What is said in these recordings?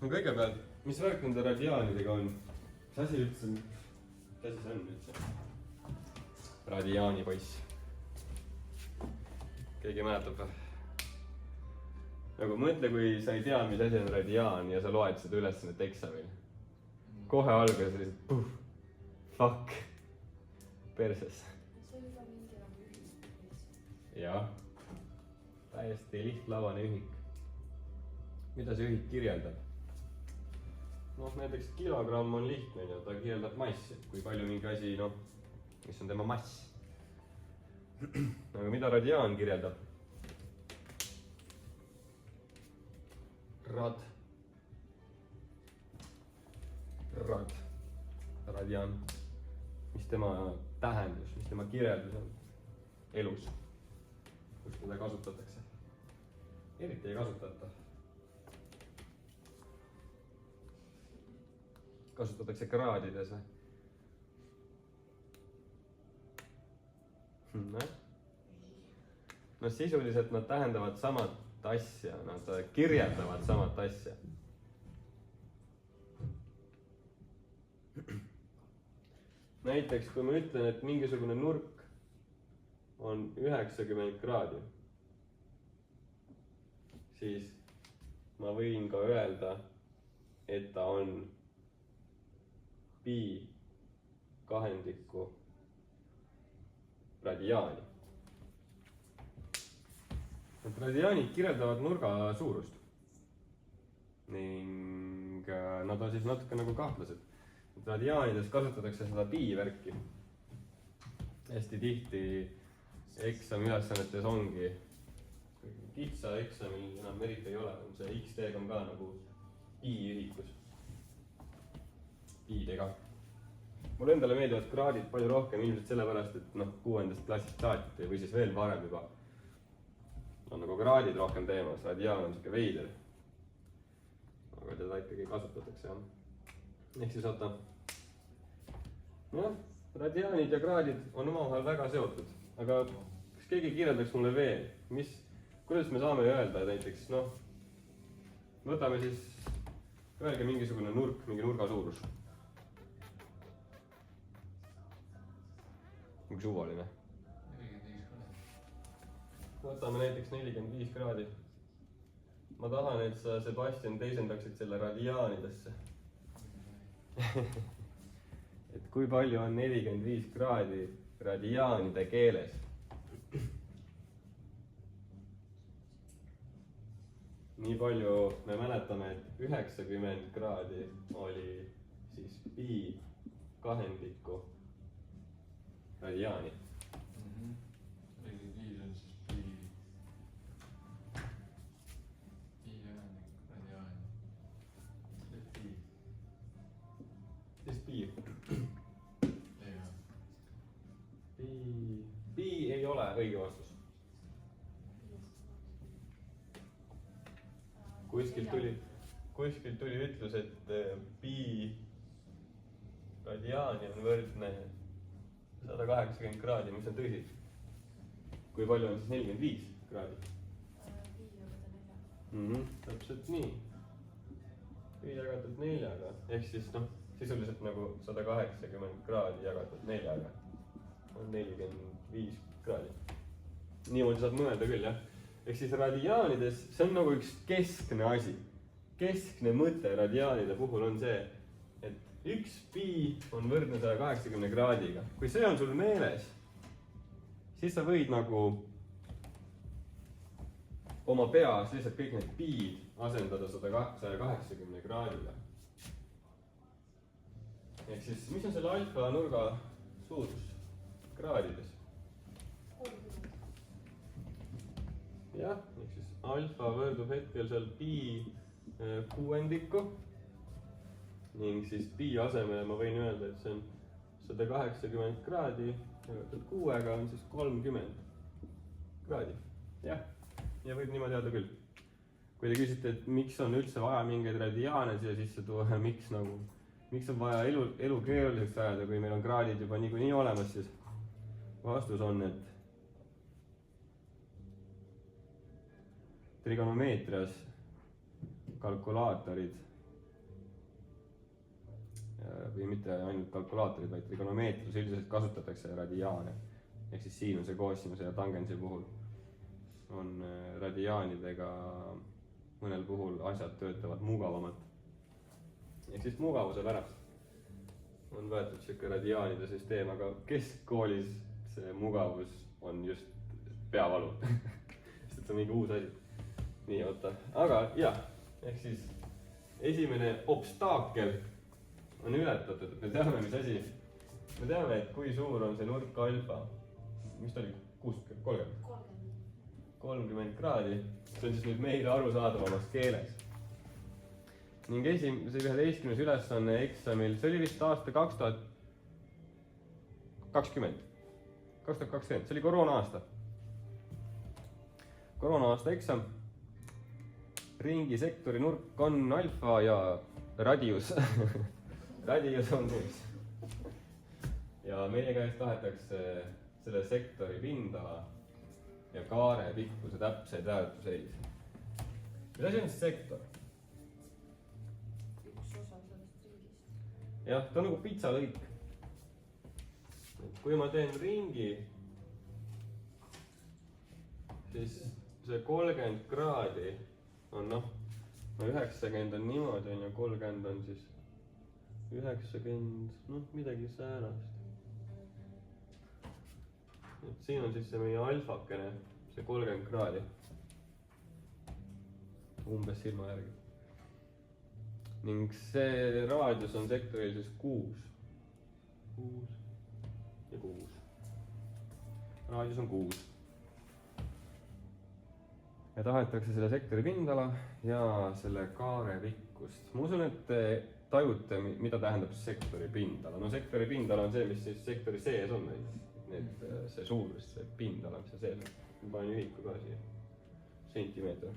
no kõigepealt, mis värk nende radiaanidega on? Mis asi üldse, mis asi see on üldse? Radiaani poiss. Keegi mäletab või? Nagu mõtle, kui sa ei tea, mis asi on radiaan ja sa loed seda ülesannet eksamil. Kohe alguses lihtsalt puh, fuck, perses. See on juba mingi nagu ühik. Jah, täiesti lihtlabane ühik. Mida see ühik kirjeldab? Noh, näiteks kilogramm on lihtne, ta kirjeldab massi, kui palju mingi asi, noh, mis on tema mass. Aga mida radiaan kirjeldab? Radiaan. Mis tema tähendus, mis tema kirjeldus on elus, kus teda kasutatakse? Eriti ei kasutata. Kasutatakse kraadides või? No sisuliselt nad tähendavad samat asja, nad kirjeldavad samat asja. Näiteks kui ma ütlen, et mingisugune nurk on 90 kraadi, siis ma võin ka öelda, et ta on pi kahendiku radiaani. Radiaanid kirjeldavad nurga suurust ning nad on siis natuke nagu kahtlased. Radiaanides kasutatakse seda pi-värki. Hästi tihti eksamiülesannetes ongi, kitsa eksamil enam eriti ei ole, see XT on ka nagu pi-ühikus, pi-dega. Mulle endale meeldivad kraadid palju rohkem ilmselt sellepärast, et noh, 6. klassist saati või siis veel varem juba on nagu kraadid rohkem teemas, radiaan on siuke veider. Aga teda ikkagi kasutatakse, jah. Ehk siis oota. Noh, radiaanid ja kraadid on omavahel väga seotud. Aga kas keegi kirjeldaks mulle veel, kuidas me saame öelda näiteks, noh, võtame siis, öelge mingisugune nurk, mingi nurga suurus. Mingi suvaline. Võtame näiteks 45 kraadi. Ma tahan, et sa, Sebastian, teisendaksid selle radiaanidesse. Et kui palju on 45 kraadi radiaanide keeles? Nii palju me mäletame, et 90 kraadi oli siis pi kahendiku radiaani. Pi ei ole õige vastus. Kuskilt tuli ütlus, et pi radiaani on võrdne 180 kraadi, mis on tõsi. Kui palju on siis 45 kraadi? Täpselt nii. Pi jagatud 4-ga, ehk siis noh, sisuliselt nagu 180 kraadi jagatud 4-ga on 45 kraadi. Niimoodi saab mõelda küll, jah. Ehk siis radiaanides, see on nagu üks keskne asi. Keskne mõte radiaanide puhul on see, et üks pi on võrdne 180 kraadiga. Kui see on sul meeles, siis sa võid nagu oma peas lihtsalt kõik need piid asendada 180 kraadiga. Ehk siis, mis on selle alfa nurga suurus kraadides? Jah, ehk siis alfa võrdub hetkel seal pi kuuendikku ning siis pi asemele ma võin öelda, et see on 180 kraadi jagatud 6-ga on siis 30 kraadi. Jah, ja võib niimoodi öelda küll. Kui te küsite, et miks on üldse vaja mingeid radiaane siia sisse tuua, miks on vaja elu keeruliseks ajada, kui meil on kraadid juba niikuinii olemas, siis vastus on, et trigonomeetrias kalkulaatorid või mitte ainult kalkulaatorid, vaid trigonomeetrias üldiselt kasutatakse radiaane. Ehk siis siinuse, koosinuse ja tangensi puhul on radiaanidega mõnel puhul asjad töötavad mugavamalt. Ehk siis mugavuse pärast on võetud sihuke radiaanide süsteem, aga keskkoolis see mugavus on just peavalu sest et see on mingi uus asi. Nii, oota, aga jah, ehk siis esimene obstaakel on ületatud, et me teame, mis asi. Me teame, et kui suur on see nurk alfa. Mis ta oli? 60, 30 kraadi. See on siis nüüd meile arusaadavamas keeles. Ning see 11. ülesanne eksamil, see oli vist aasta 2020. See oli koroona-aasta. Koroona-aasta eksam. Ringisektori nurk on alfa ja radius. Radius on 6. Ja meie käest tahetakse selle sektori pindala ja kaare pikkuse täpseid väärtuseid. Mis asi on sektor? Üks osa sellest ringist. Jah, ta on nagu pitsalõik. Kui ma teen ringi, siis see 30 kraadi on 90 on niimoodi, on ju, 30 on siis 90, midagi säärast. Siin on siis see meie alfakene, see 30 kraadi. Umbes silma järgi. Ning see raadius on sektoril siis 6. 6 ja 6. Raadius on 6. Ja tahetakse selle sektori pindala ja selle kaare pikkust. Ma usun, et te tajute, mida tähendab sektori pindala. No sektori pindala on see, mis siis sektori sees on. See suurus, see pindala, mis see sees on. Ma panen ühiku ka siia. Sentimeeter.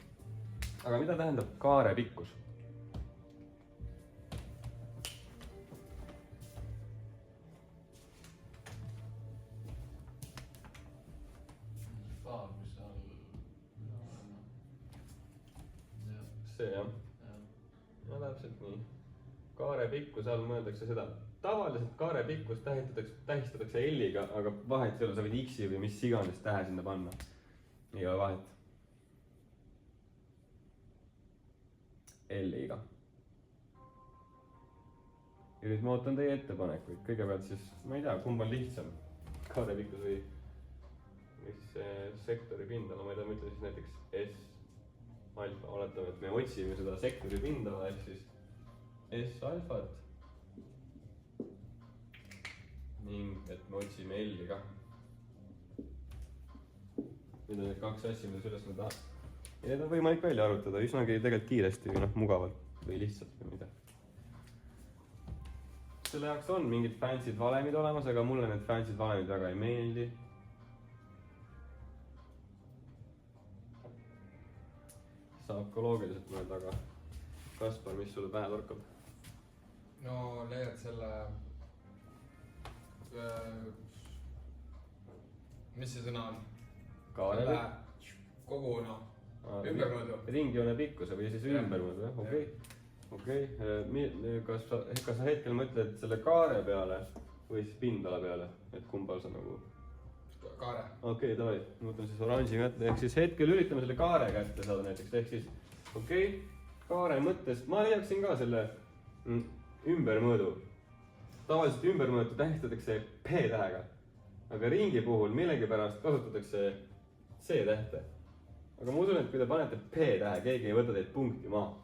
Aga mida tähendab kaare pikkus? See jah. No täpselt nii. Kaare pikkus all mõeldakse seda. Tavaliselt kaare pikkus tähistatakse L-iga, aga vahet ei ole, sa võid X-i või mis iganes tähe sinna panna. Ei ole vahet. L-iga. Ja nüüd ma ootan teie ettepanekuid. Kõigepealt siis, ma ei tea, kumb on lihtsam. Kaare pikkus või mis sektori pindala, ma ei tea, ma ütlen siis näiteks S alfa, oletame, et me otsime seda sektori pindala ehk siis S alfat ning et me otsime L-i ka. Need on need kaks asja, mida üles me tahame. Ja need on võimalik välja arutada üsnagi tegelikult kiiresti või mugavalt või lihtsalt või mida. Selle jaoks on mingid fancy'd valemid olemas, aga mulle need fancy'd valemid väga ei meeldi. Saab ka loogiliselt mõelda, aga Kaspar, mis sulle pähe torkab? No leiad selle, mis see sõna on? Kaare kogu ümbermõõdu. Ringjoone pikkuse või siis ümbermõõdu, jah, okei. Kas sa hetkel mõtled selle kaare peale või siis pindala peale, et kumbal sa nagu? Kaare. Okei, davai, ma võtan siis oranži kätte, ehk siis hetkel üritame selle kaare kätte saada näiteks, ehk siis kaare mõttes, ma leiaksin ka selle ümbermõõdu. Tavaliselt ümbermõõdu tähistatakse P-tähega, aga ringi puhul millegipärast kasutatakse C-tähte. Aga ma usun, et kui te panete P-tähe, keegi ei võta teid punkti maha.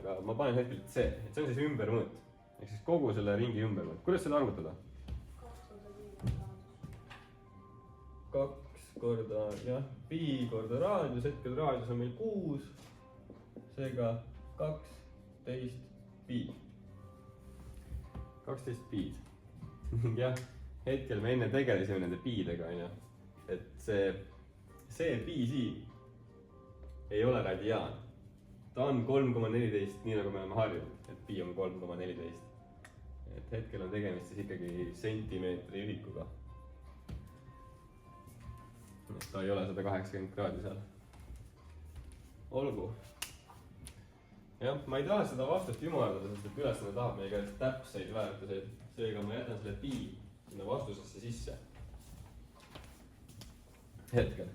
Aga ma panen hetkel C, et see on siis ümbermõõt, ehk siis kogu selle ringi ümbermõõt. Kuidas seda arvutada? 2 korda, jah, pi korda raadius, hetkel raadius on meil 6, seega 12 pi. 12 pi. Jah, hetkel me enne tegelesime nende piidega, et see pi siin ei ole radiaan. Ta on 3,14, nii nagu me oleme harjunud, et pi on 3,14. Et hetkel on tegemist siis ikkagi sentimeetri ühikuga. Ta ei ole 180 kraadi seal. Olgu. jah, ma ei taha seda vastust ümardada, sest et ülesanne tahab meie käest täpseid väärtuseid. Seega ma jätan selle pi sinna vastusesse sisse. Hetkel.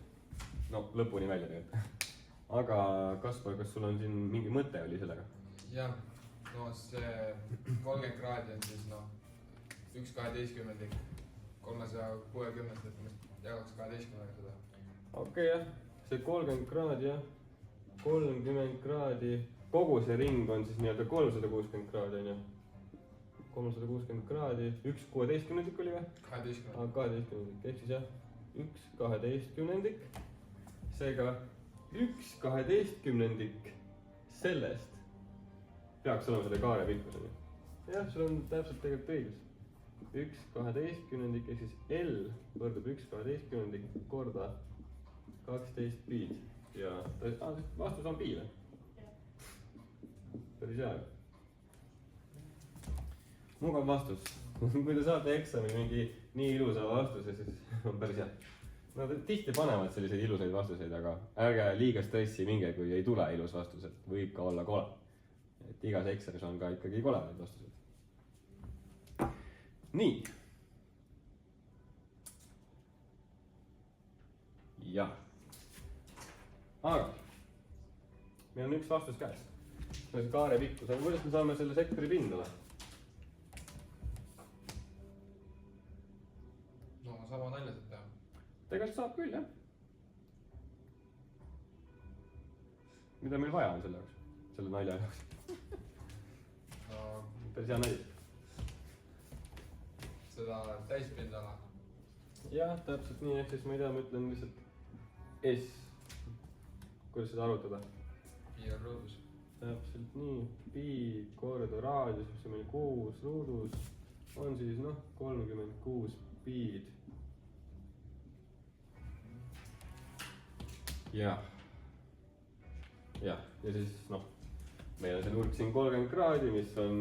No lõpuni välja tegelikult. Aga Kaspar, kas sul on siin mingi mõte oli sellega? jah, no see 30 kraadi on siis noh, 1/12, 360, et me jagaks 12-ga seda. Okei, jah, see 30 kraadi jah, 30 kraadi, kogu see ring on siis nii-öelda 360 kraadi on ju. 360 kraadi, 1/16 oli või? 12. 12, ehk siis jah, 1/12. Seega 1/12 sellest peaks olema selle kaare pikkus on ju. jah, sul on täpselt tegelikult õigus. 1/12 ehk siis L võrdub 1/12 korda 12 piid ja vastus on pi või? Päris hea. Mugav vastus. Kui te saate eksamil mingi nii ilusa vastuse, siis on päris hea. Nad tihti panevad selliseid ilusaid vastuseid, aga ärge liiga stressi minge, kui ei tule ilus vastus, et võib ka olla kole. Et igas eksamis on ka ikkagi koledaid vastuseid. Nii. Jah. Aga meil on üks vastus käes. See on kaare pikkus, aga kuidas me saame selle sektori pindale? no sama nalja saab teha. Tegelikult saab küll, jah. Mida meil vaja on selle jaoks? Selle nalja jaoks? no Päris hea nali. seda täispindala. Jah, täpselt nii, ehk siis ma ei tea, ma ütlen lihtsalt S. Kuidas seda arvutada? Pi on ruudus. Täpselt nii, pi korda raadius, mis on meil 6 ruudus, on siis noh, 36 piid. Jah. Ja siis noh, meil on see nurk siin 30 kraadi, mis on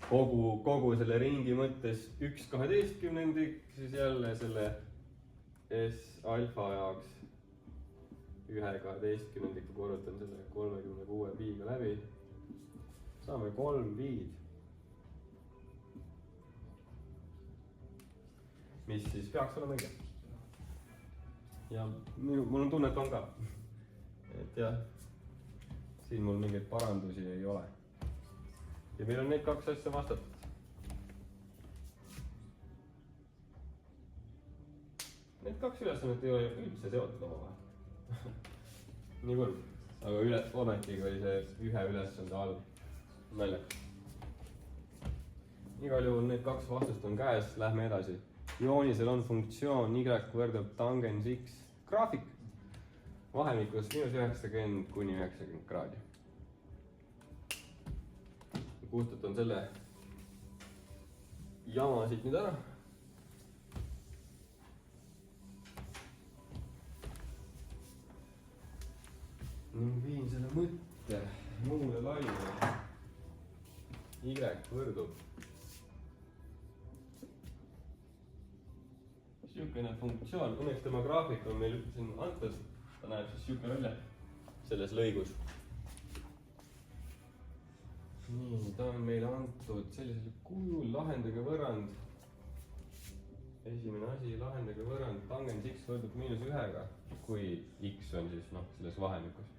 kogu selle ringi mõttes 1/12, siis jälle selle S alfa jaoks 1/12 korrutan selle 36 piiga läbi. Saame 3 piid. Mis siis peaks olema õige. Ja mul on tunne, et on ka. Et jah, siin mul mingeid parandusi ei ole. Ja meil on need kaks asja vastatud. Need kaks ülesannet ei ole üldse seotud omavahel. Nii kurb. Aga ometigi oli see ühe ülesande all naljakas. Igal juhul need kaks vastust on käes, lähme edasi. Joonisel on funktsioon y võrdub tangens x graafik vahemikus -90 kuni 90 kraadi. Kustutan selle jama siit nüüd ära. Ning viin selle mõtte muule laine. Y võrdub siukene funktsioon, õnneks tema graafik on meil siin antud, ta näeb siis siuke välja selles lõigus. Nii, ta on meile antud sellisel kujul, lahendage võrrand. Esimene asi, lahendage võrand, tangens x võrdub -1-ga, kui x on siis noh, selles vahemikus.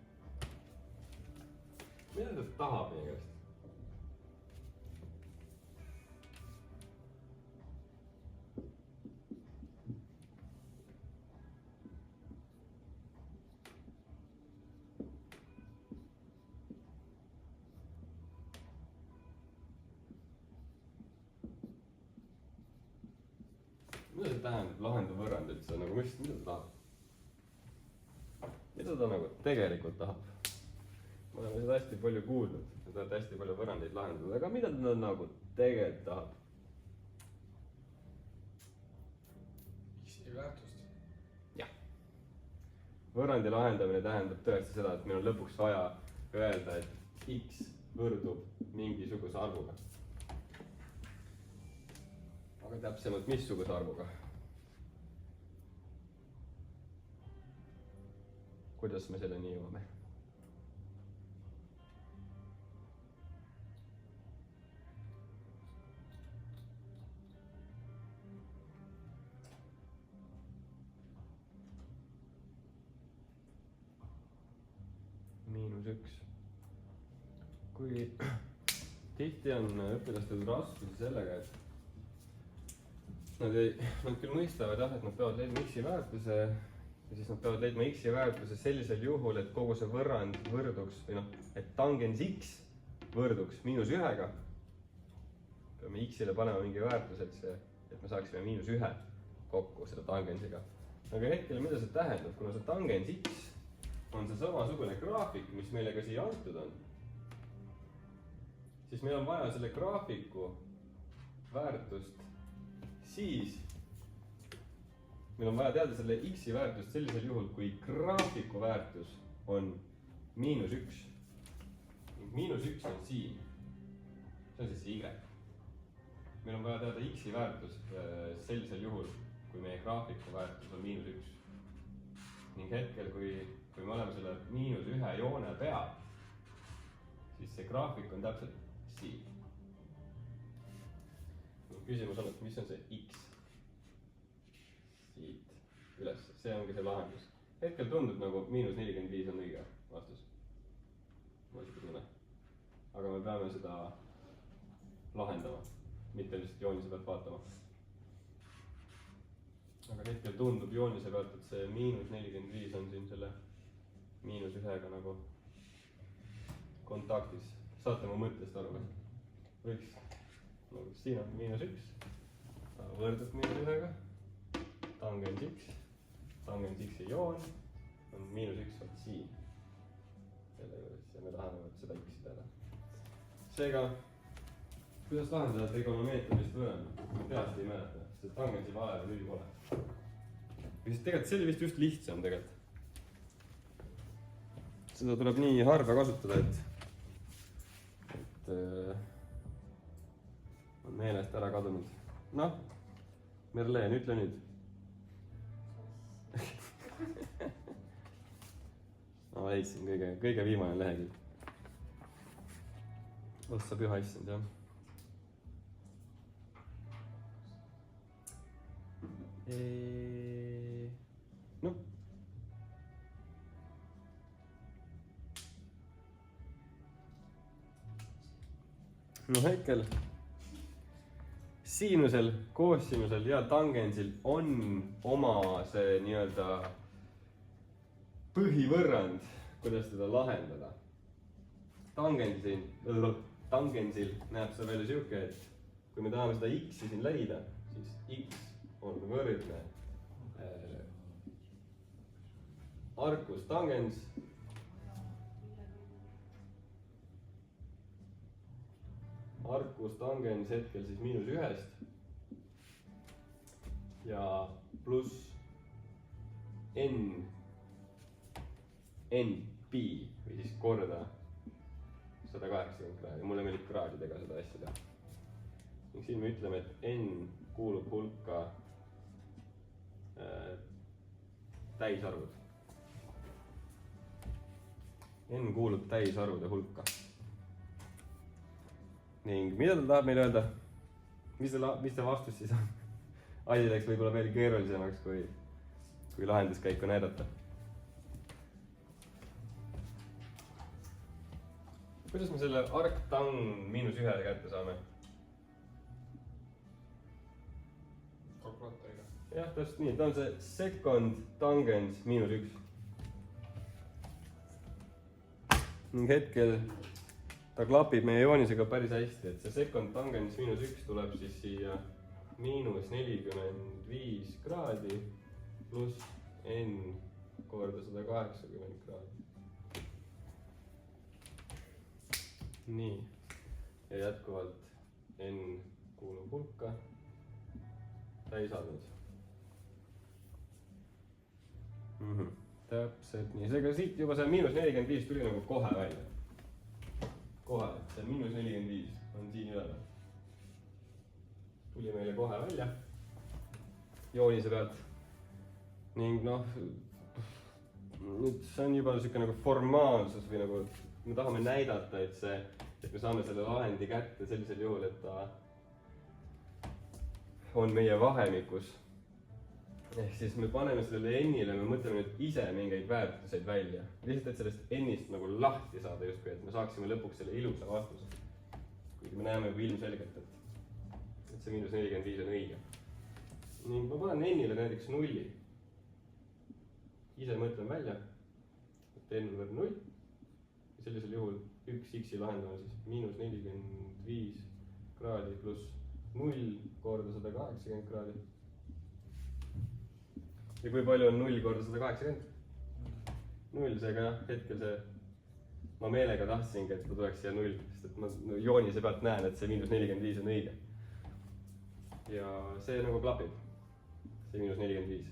Mida ta tahab meie käest? Mida see tähendab, lahendav võrrand üldse, nagu mida ta tahab? Mida ta nagu tegelikult tahab? Me oleme seda hästi palju kuulnud, et ta hästi palju võrandeid lahendada, aga mida ta nagu tegelikult tahab? X-i väärtust. Jah. Võrrandi lahendamine tähendab tõesti seda, et meil on lõpuks vaja öelda, et x võrdub mingisuguse arvuga. Aga täpsemalt missuguse arvuga? Kuidas me selleni jõuame? -1. kui tihti on õpilastel raskusi sellega, et nad küll mõistavad jah, et nad peavad leidma x-i väärtuse ja siis nad peavad leidma x-i väärtuse sellisel juhul, et kogu see võrrand võrduks või noh, et tangens x võrduks -1-ga. peame x-ile panema mingi väärtuse, et me saaksime -1 kokku selle tangensiga. aga hetkel, mida see tähendab, kuna see tangens x on see samasugune graafik, mis meile ka siia antud on, siis meil on vaja selle graafiku väärtust, siis meil on vaja teada selle x-i väärtust sellisel juhul, kui graafiku väärtus on -1. -1 on siin, see on siis see y. meil on vaja teada x-i väärtus sellisel juhul, kui meie graafiku väärtus on -1. ning hetkel, kui me oleme selle -1 joone peal, siis see graafik on täpselt siin. küsimus on, et mis on see x siit üles, see ongi see lahendus. hetkel tundub nagu -45 on õige vastus. mul siuke tunne. aga me peame seda lahendama, mitte lihtsalt joonise pealt vaatama. aga hetkel tundub joonise pealt, et see -45 on siin selle -1-ga nagu kontaktis. saate mu mõttest aru või? võiks, no siin on -1, ta võrdub -1-ga, tangens x, tangens x-i joon on -1 vot siin. selle juures ja me tahame seda x-i teada. seega, kuidas lahendada trigonomeetrilist võrrandit? ma peast ei mäleta, sest tangensi vale või lüli pole. või siis tegelikult see oli vist just lihtsam tegelikult. seda tuleb nii harva kasutada, et on meelest ära kadunud. noh, Merleen, ütle nüüd. ma leidsin kõige viimane lehekülg. ossa püha issand, jah. noh. no hetkel siinusel, koosiinusel ja tangensil on oma see nii-öelda põhivõrrand, kuidas teda lahendada. Tangensil näeb see välja siuke, et kui me tahame seda x-i siin leida, siis x on võrdne arcus tangens hetkel siis -1 ja pluss np või siis korda 180 kraadi. mulle meeldib kraadidega seda asja teha. ning siin me ütleme, et n kuulub hulka täisarvud. n kuulub täisarvude hulka. ning mida ta tahab meile öelda? mis see vastus siis on? asi läks võib-olla veel keerulisemaks, kui lahenduskäiku näidata. kuidas me selle arctang -1 kätte saame? kalkulaatoriga. jah, täpselt nii, ta on see second tangens -1. ning hetkel ta klapib meie joonisega päris hästi, et see second tangens -1 tuleb siis siia -45 kraadi pluss n korda 180 kraadi. nii, ja jätkuvalt n kuulub hulka täisarvud. täpselt nii, seega siit juba see -45 tuli nagu kohe välja. kohe, see -45 on siin üleval. tuli meile kohe välja joonise pealt. ning noh, nüüd see on juba siuke nagu formaalsus või nagu me tahame näidata, et me saame selle lahendi kätte sellisel juhul, et ta on meie vahemikus ehk siis me paneme sellele n-ile, me mõtleme nüüd ise mingeid väärtuseid välja. lihtsalt, et sellest n-ist nagu lahti saada justkui, et me saaksime lõpuks selle ilusa vastuse. kuigi me näeme juba ilmselgelt, et see -45 on õige. ning ma panen n-ile näiteks 0. ise mõtlen välja, et n on võrd 0. ja sellisel juhul üks x-i lahendame siis -45 kraadi pluss 0 korda 180 kraadi. ja kui palju on 0 korda 180? 0, seega jah, hetkel see, ma meelega tahtsingi, et ta tuleks siia 0, sest et ma joonise pealt näen, et see -45 on õige. ja see nagu klapib, see -45.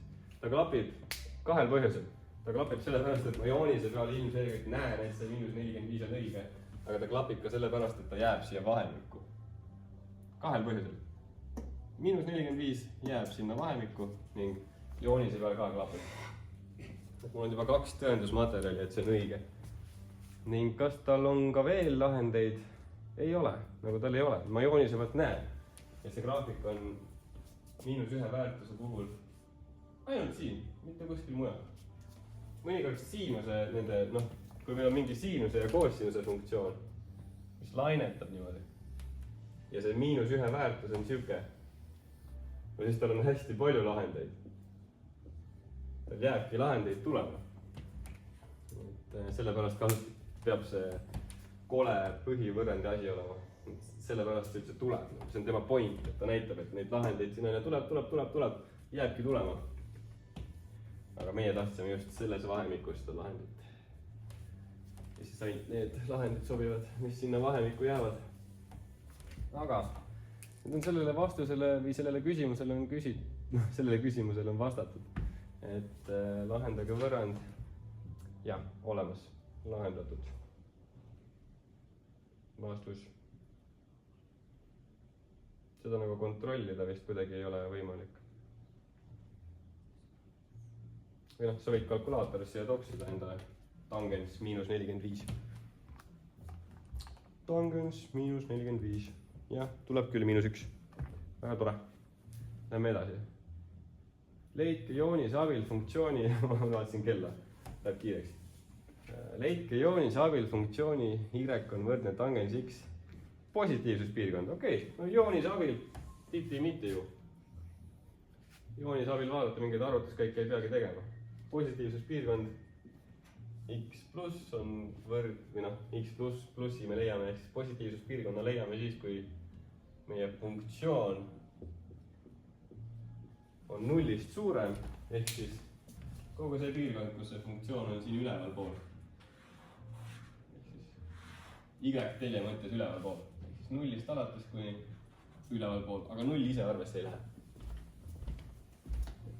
ta klapib kahel põhjusel. ta klapib sellepärast, et ma joonise peal ilmselgelt näen, et see -45 on õige, aga ta klapib ka sellepärast, et ta jääb siia vahemikku. kahel põhjusel. -45 jääb sinna vahemikku ning joonise peal ka klapib. mul on juba 2 tõendusmaterjali, et see on õige. ning kas tal on ka veel lahendeid? ei ole, nagu tal ei ole. ma joonise pealt näen, et see graafik on -1 väärtuse puhul ainult siin, mitte kuskil mujal. mõnikord siinuse nende, noh, kui meil on mingi siinuse ja koosinuse funktsioon, mis lainetab niimoodi ja see -1 väärtus on sihuke, või siis tal on hästi palju lahendeid. tal jääbki lahendeid tulema. et sellepärast ka peab see kole põhivõrrandi asi olema. sellepärast see üldse tuleb. see on tema point, et ta näitab, et neid lahendeid siin aina tuleb, jääbki tulema. aga meie tahtsime just selles vahemikus seda lahendit. ja siis ainult need lahendid sobivad, mis sinna vahemikku jäävad. aga nüüd on sellele vastusele või sellele küsimusele on sellele küsimusele on vastatud. et lahendage võrrand. jah, olemas, lahendatud. vastus. seda nagu kontrollida vist kuidagi ei ole võimalik. või noh, sa võid kalkulaatorisse siia toksida endale tangens -45. tangens -45. jah, tuleb küll -1. väga tore. Lähme edasi. leidke joonise abil funktsiooni ma vaatasin kella, läheb kiireks. leidke joonise abil funktsiooni y on võrdne tangens x positiivsuspiirkond. okei, no joonise abil titi-miti ju. joonise abil vaadata, mingeid arvutuskäike ei peagi tegema. positiivsuspiirkond x pluss on võrd, või noh, x plussi me leiame, ehk siis positiivsuspiirkonna leiame siis, kui meie funktsioon on 0-st suurem, ehk siis kogu see piirkond, kus see funktsioon on siin ülevalpool. ehk siis y-telje mõttes ülevalpool, ehk siis 0-st alates kuni ülevalpool, aga 0 ise arvesse ei lähe.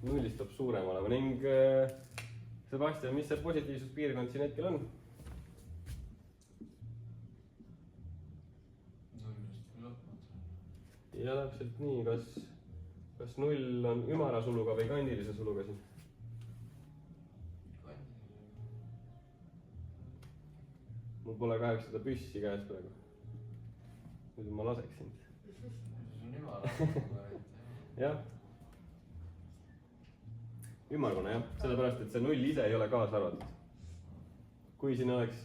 0-st peab suurem olema ning Sebastian, mis see positiivsuspiirkond siin hetkel on? 0-st lõpmata. ja täpselt nii, kas 0 on ümara suluga või kandilise suluga siin? mul pole kahjuks seda püssi käes praegu. muidu ma laseks sind. see on ümara suluga. jah. ümmargune jah, sellepärast et see 0 ise ei ole kaasa arvatud. kui siin oleks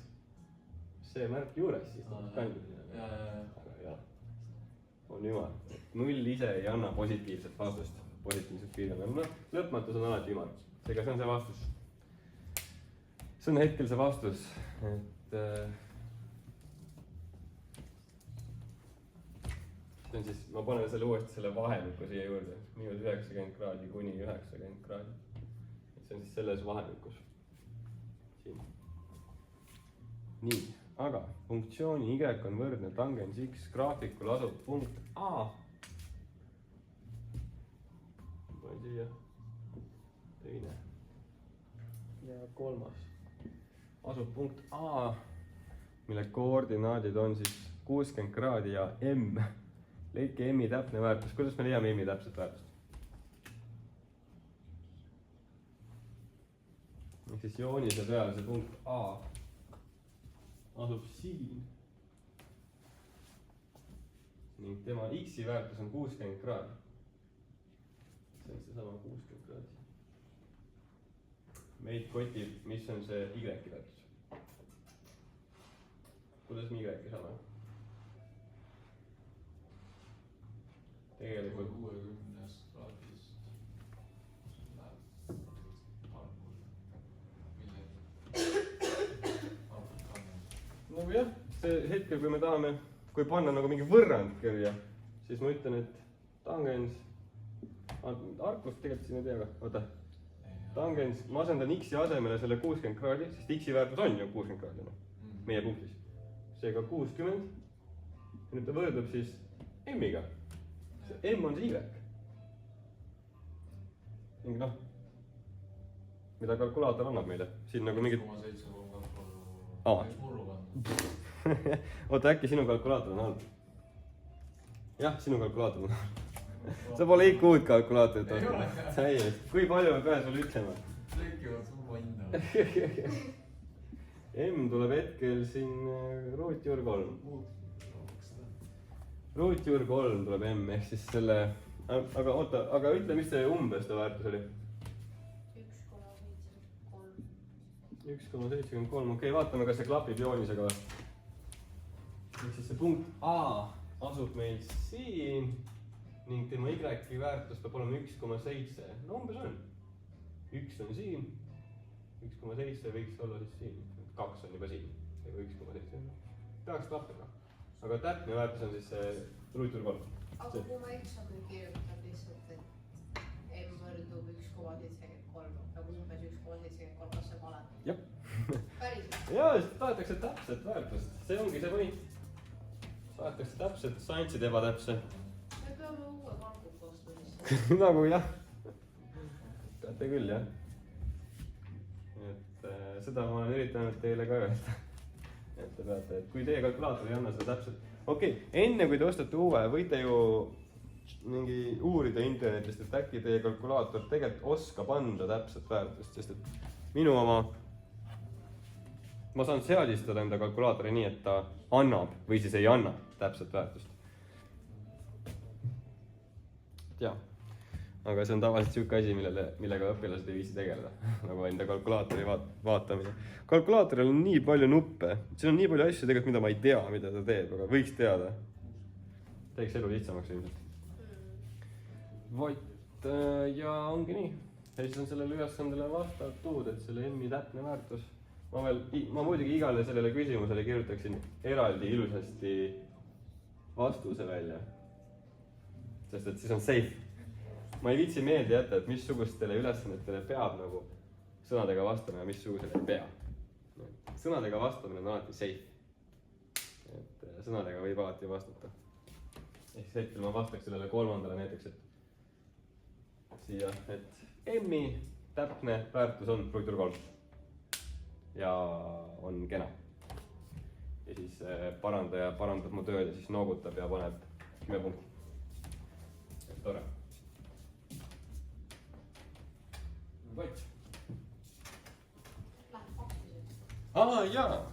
see märk juures, siis ta oleks kandiline. aga jah, on ümar. 0 ise ei anna positiivset vastust, positiivset piirkonda. noh, lõpmatus on alati ümar. seega see on see vastus. see on hetkel see vastus, et see on siis, ma panen selle uuesti selle vahemiku siia juurde, -90 kraadi kuni 90 kraadi. see on siis selles vahemikus. siin. nii, aga funktsiooni y on võrdne tangens x graafikul asub punkt A. panen siia teine ja kolmas. asub punkt A, mille koordinaadid on siis 60 kraadi ja m. leidke m-i täpne väärtus. kuidas me leiame m-i täpset väärtust? ehk siis joonise peal see punkt A asub siin. ning tema x-i väärtus on 60 kraadi. see on seesama 60 kraadi. meid kotib, mis on see Y väärtus. kuidas me Y-i saame? tegelikult 60 kraadist läheb nagu jah, see hetkel, kui me tahame, kui panna nagu mingi võrrand kirja, siis ma ütlen, et tangens, arklust tegelikult siin ei tea ka, oota. Tangens, ma asendan X-i asemele selle 60 kraadi, sest X-i väärtus on ju 60 kraadi, meie punktis. Seega 60, ja nüüd ta võrdub siis M-iga. M on see Y. ning noh, mida kalkulaator annab meile, siin nagu mingid... 1,7 oota, äkki sinu kalkulaator on halb? jah, sinu kalkulaator on halb. sa pole ikka uut kalkulaatorit ostnud. täiesti, kui palju ma pean sulle ütlema? tekivad summa hinda. M tuleb hetkel siin ruutjuur 3. ruutjuur 3 tuleb M ehk siis selle, aga oota, aga ütle, mis see umbes ta väärtus oli? 1,73, okei, vaatame, kas see klapib joonisega. ehk siis see punkt A asub meil siin ning tema Y väärtus peab olema 1,7. no umbes on. 1 on siin, 1,7 võiks olla siis siin. 2 on juba siin, ega 1,7. peaks klappima. aga täpne väärtus on siis see ruutjuur 3. aga kui ma eksami kirjutan lihtsalt, et M võrdub 1,73, nagu umbes 1,73, kas see vale? jah. päriselt? jaa, sest tahetakse täpset väärtust, see ongi see point. tahetakse täpset, sa andsid ebatäpse. me peame uue kalkuga ostma siis. nagu jah. peate küll jah. et seda ma olen üritanud teile ka öelda. et te peate, et kui teie kalkulaator ei anna seda täpselt. okei, enne kui te ostate uue, võite ju mingi uurida internetist, et äkki teie kalkulaator tegelikult oskab anda täpset väärtust, sest et minu oma, ma saan seadistada enda kalkulaatori nii, et ta annab või siis ei anna täpset väärtust. jaa, aga see on tavaliselt siuke asi, millega õpilased ei viisi tegeleda, nagu enda kalkulaatori vaatamine. kalkulaatoril on nii palju nuppe, siin on nii palju asju tegelikult, mida ma ei tea, mida ta teeb, aga võiks teada. teeks elu lihtsamaks ilmselt. Vot, ja ongi nii. ja siis on sellele ülesandele vastatud, et selle M-i täpne väärtus. ma muidugi igale sellele küsimusele kirjutaksin eraldi ilusasti vastuse välja. sest et siis on safe. ma ei viitsi meelde jätta, et missugustele ülesannetele peab nagu sõnadega vastama ja missugusele ei pea. sõnadega vastamine on alati safe. et sõnadega võib alati vastata. ehk siis hetkel ma vastaks sellele kolmandale näiteks, et siia, et M-i täpne väärtus on ruutjuur 3. ja on kena. ja siis parandaja parandab mu tööd ja siis noogutab ja paneb 10 punkti. tore. Kott. Läheb pakkumiseks. Jaa.